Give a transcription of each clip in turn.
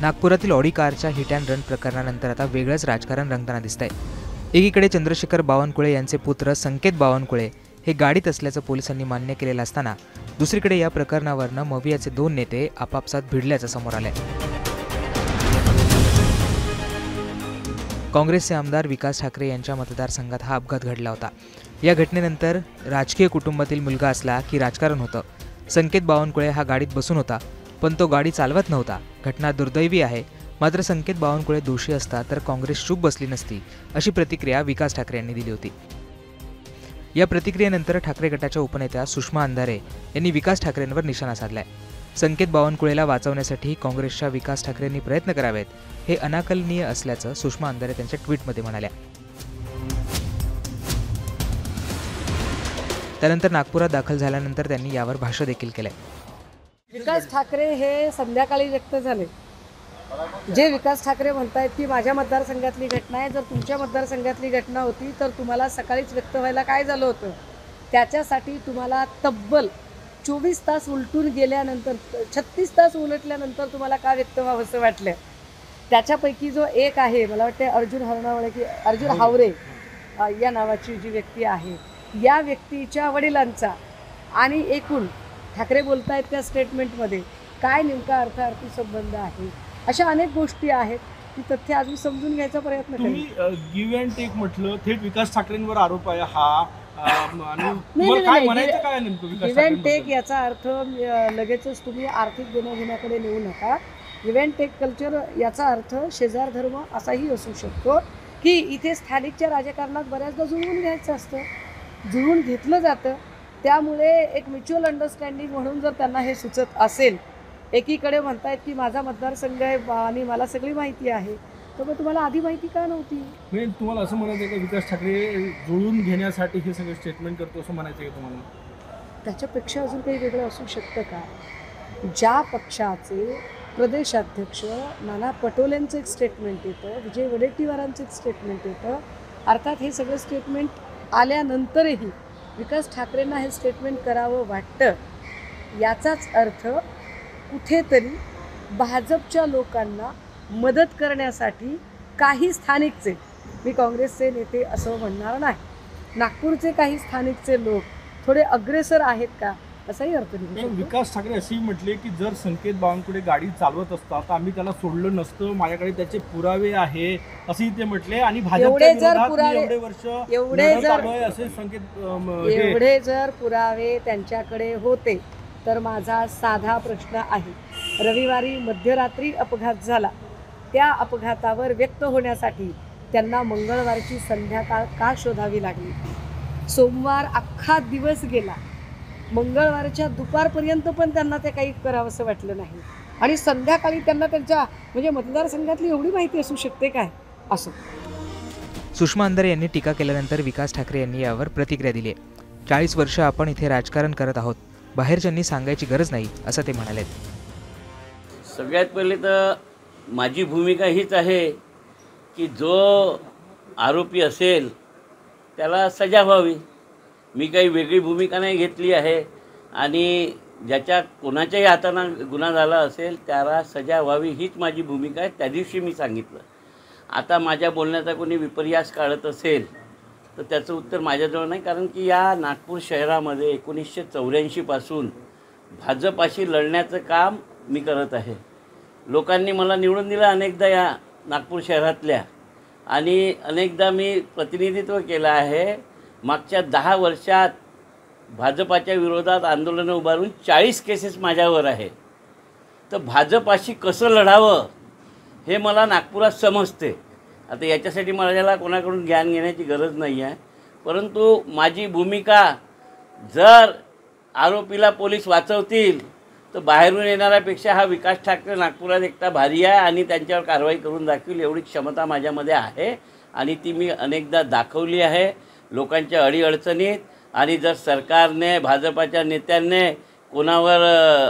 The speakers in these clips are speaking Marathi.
नागपुरातील ऑडी कारच्या हिट अँड रन प्रकरणानंतर आता वेगळंच राजकारण रंगताना दिसतंय। एकीकडे चंद्रशेखर बावनकुळे यांचे पुत्र संकेत बावनकुळे हे गाडीत असल्याचं पोलिसांनी मान्य केलेलं असताना दुसरीकडे या प्रकरणावरनं मवियाचे दोन नेते आपापसात भिडल्याचं समोर आलंय। काँग्रेसचे आमदार विकास ठाकरे यांच्या मतदारसंघात हा अपघात घडला होता। या घटनेनंतर राजकीय कुटुंबातील मुलगा असला की राजकारण होतं। संकेत बावनकुळे हा गाडीत बसून होता, पण तो गाडी चालवत नव्हता। घटना दुर्दैवी आहे, मात्र संकेत बावनकुळे दोषी असता तर काँग्रेस चूप बसली नसती, अशी प्रतिक्रिया विकास ठाकरे यांनी दिली होती। या प्रतिक्रियेनंतर ठाकरे गटाच्या उपनेत्या सुषमा अंधारे यांनी विकास ठाकरेंवर निशाणा साधलाय। संकेत बावनकुळेला वाचवण्यासाठी काँग्रेसच्या विकास ठाकरेंनी प्रयत्न करावेत, हे अनाकलनीय असल्याचं सुषमा अंधारे त्यांच्या ट्विटमध्ये म्हणाल्या। त्यानंतर नागपुरात दाखल झाल्यानंतर त्यांनी यावर भाष्य देखील केलंय। विकास ठाकरे हे संध्याकाळी व्यक्त झाले। जे विकास ठाकरे म्हणतायत की माझ्या मतदारसंघातली घटना आहे, जर तुमच्या मतदारसंघातली घटना होती तर तुम्हाला सकाळीच व्यक्त व्हायला काय झालं होतं, त्याच्यासाठी तुम्हाला तब्बल 24 तास उलटून गेल्यानंतर 36 तास उलटल्यानंतर तुम्हाला का व्यक्त व्हावंसं वाटलं। त्याच्यापैकी जो एक आहे, मला वाटते अर्जुन हावरे या नावाची जी व्यक्ती आहे, या व्यक्तीच्या वडिलांचा आणि एकूण ठाकरे बोलतायत त्या स्टेटमेंटमध्ये काय नेमका अर्थार्थी संबंध आहे, अशा अनेक गोष्टी आहेत ती तथ्य अजून समजून घ्यायचा प्रयत्न करेल। तुम्ही गिव्ह अँड टेक म्हटलं, थेट विकास ठाकरेंवर आरोप आहे हा, आणि काय म्हणायचं काय नेमकं विकास गिव्ह अँड टेक याचा अर्थ लगेचच तुम्ही आर्थिक देण्याघेण्याकडे नेऊ नका। गिव्ह अँड टेक कल्चर याचा अर्थ शेजार धर्म असाही असू शकतो की इथे स्थानिकच्या राजकारणात बऱ्याचदा जुळवून घ्यायचं असतं, जुळवून घेतलं जातं। त्यामुळे एक म्युच्युअल अंडरस्टँडिंग म्हणून जर त्यांना हे सुचत असेल, एकीकडे म्हणतायत की माझा मतदारसंघ आहे आणि मला सगळी माहिती आहे, तर मग तुम्हाला आधी माहिती का नव्हती? म्हणजे तुम्हाला असं म्हणायचं आहे की विकास ठाकरे जुळून घेण्यासाठी हे सगळं स्टेटमेंट करतो असं म्हणायचं आहे तुम्हाला? त्याच्यापेक्षा अजून काही वेगळं असू शकतं का? ज्या पक्षाचे प्रदेशाध्यक्ष नाना पटोलेंचं एक स्टेटमेंट येतं, विजय वडेट्टीवारांचं एक स्टेटमेंट येतं, अर्थात हे सगळं स्टेटमेंट आल्यानंतरही विकास ठाकरेंना हे स्टेटमेंट करावं वाटतं, याचाच अर्थ कुठेतरी भाजपच्या लोकांना मदत करण्यासाठी काही स्थानिकचे, मी काँग्रेसचे नेते असं म्हणणार नाही, नागपूरचे काही स्थानिकचे लोक थोडे अग्रेसर आहेत का, असाही अर्थ निघू शकतो। विकास ठाकरे असेही म्हटले की जर संकेत बावनकुळे गाडी चालवत असतात तर आम्ही त्याला सोडलं नसतं, माझ्याकडे त्याचे पुरावे आहे असेही ते म्हटले। आणि एवढे जर पुरावे त्यांच्याकडे होते तर माझा साधा प्रश्न आहे, रविवारी मध्यरात्री अपघात झाला, त्या अपघातावर व्यक्त होण्यासाठी त्यांना मंगळवारची संध्याकाळ का शोधावी लागली? सोमवार अख्खा दिवस गेला, मंगळवारच्या दुपारपर्यंत पण त्यांना ते काही करावंसं वाटलं नाही, आणि संध्याकाळी त्यांना त्यांच्या म्हणजे मतदारसंघातली एवढी माहिती असू शकते काय असं? सुषमा अंधारे यांनी टीका केल्यानंतर विकास ठाकरे यांनी यावर प्रतिक्रिया दिली आहे। 40 वर्ष आपण इथे राजकारण करत आहोत, बाहेरच्यांनी सांगायची गरज नाही, असं ते म्हणाले। सगळ्यात पहिले तर माझी भूमिका हीच आहे की जो आरोपी असेल त्याला सजा व्हावी। मी काही वेगळी भूमिका नाही घेतली आहे, आणि ज्याच्या कोणाच्याही हातानं गुन्हा झाला असेल त्याला सजा व्हावी हीच माझी भूमिका आहे। त्या दिवशी मी सांगितलं। आता माझ्या बोलण्याचा कोणी विपर्यास काढत असेल तर त्याचं उत्तर माझ्याजवळ नाही, कारण की या नागपूर शहरामध्ये 1984 पासून भाजपाशी लढण्याचं काम मी करत आहे। लोकांनी मला निवडून दिलं अनेकदा या नागपूर शहरातल्या, आणि अनेकदा मी प्रतिनिधित्व केलं आहे। मागच्या 10 वर्षात भाजपाच्या विरोधात आंदोलनं उभारून 40 केसेस माझ्यावर आहे। तर भाजपाशी कसं लढावं हे मला नागपुरात समजते। आता याच्यासाठी मला कोणाकडून ज्ञान घेण्याची गरज नाही आहे, परंतु माझी भूमिका, जर आरोपीला पोलीस वाचवतील तर बाहेरून येणाऱ्यापेक्षा हा विकास ठाकरे नागपुरात एकटा भारी आहे आणि त्यांच्यावर कारवाई करून दाखवेल एवढी क्षमता माझ्यामध्ये आहे, आणि ती मी अनेकदा दाखवली आहे लोकांच्या अडीअडचणीत। आणि जर सरकारने, भाजपाच्या नेत्यांनी कोणावर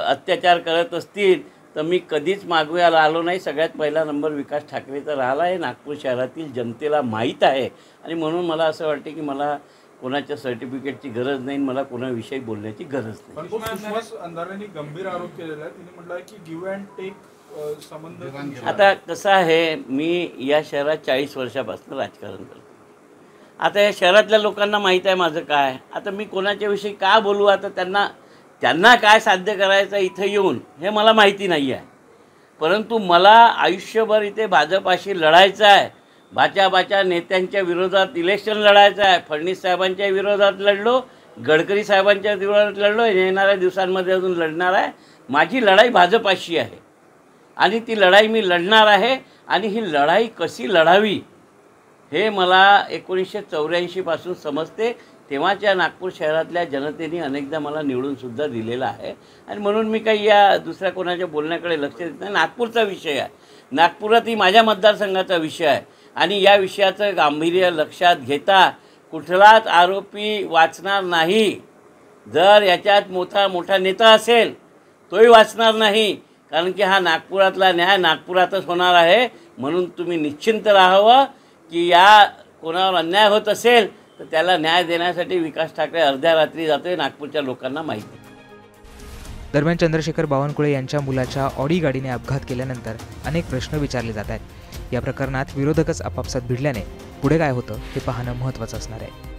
अत्याचार करत असतील तर मी कधीच मागवायला आलो नाही। सगळ्यात पहिला नंबर विकास ठाकरेचा राहिला आहे, नागपूर शहरातील जनतेला माहीत आहे, आणि म्हणून मला असं वाटते की मला कोणाच्या सर्टिफिकेटची गरज नाही, मला कोणाविषयी बोलण्याची गरज नाही। सुषमा अंधारेंनी गंभीर आरोप केलेला आहे। तिने म्हटलं आहे की गिव्ह अँड टेक संबंध? आता कसं आहे, मी या शहरात 40 वर्षापासून राजकारण करतो. आता या शहरातल्या लोकांना माहीत आहे माझं काय. आता मी कोणाच्या विषयी का बोलू, आता त्यांना काय साध्य करायचं इथं येऊन हे मला माहिती नाही आहे. परंतु मला आयुष्यभर इथे भाजपाशी लढायचं आहे. बाच्या नेत्यांच्या विरोधात इलेक्शन लढायचं आहे. फडणवीस साहेबांच्या विरोधात लढलो, गडकरी साहेबांच्या विरोधात लढलो, येणाऱ्या दिवसांमध्ये अजून लढणार आहे. माझी लढाई भाजपाशी आहे आणि ती लढाई मी लढणार आहे. आणि ही लढाई कशी लढावी हे मला 1984 पासून समजते. तेव्हाच्या नागपूर शहरातल्या जनतेने अनेकदा मला निवडूनसुद्धा दिलेलं आहे. आणि म्हणून मी काही या दुसऱ्या कोणाच्या बोलण्याकडे लक्ष देत नाही. नागपूरचा विषय आहे, नागपुरात ही माझ्या मतदारसंघाचा विषय आहे. आणि या विषयाचं गांभीर्य लक्षात घेता कुठलाच आरोपी वाचणार नाही. जर याच्यात मोठा नेता असेल तोही वाचणार नाही. कारण की हा नागपुरातला न्याय नागपुरातच होणार आहे. म्हणून तुम्ही निश्चिंत राहावं की या कोणावर अन्याय होत असेल तर त्याला न्याय देण्यासाठी विकास ठाकरे अर्ध्या रात्री जातोय, नागपूरच्या लोकांना माहिती. दरम्यान चंद्रशेखर बावनकुळे यांच्या मुलाच्या ऑडी गाडीने अपघात केल्यानंतर अनेक प्रश्न विचारले जात आहेत. या प्रकरणात विरोधकच आपापसात भिडल्याने पुढे काय होतं हे पाहणं महत्त्वाचं असणार आहे.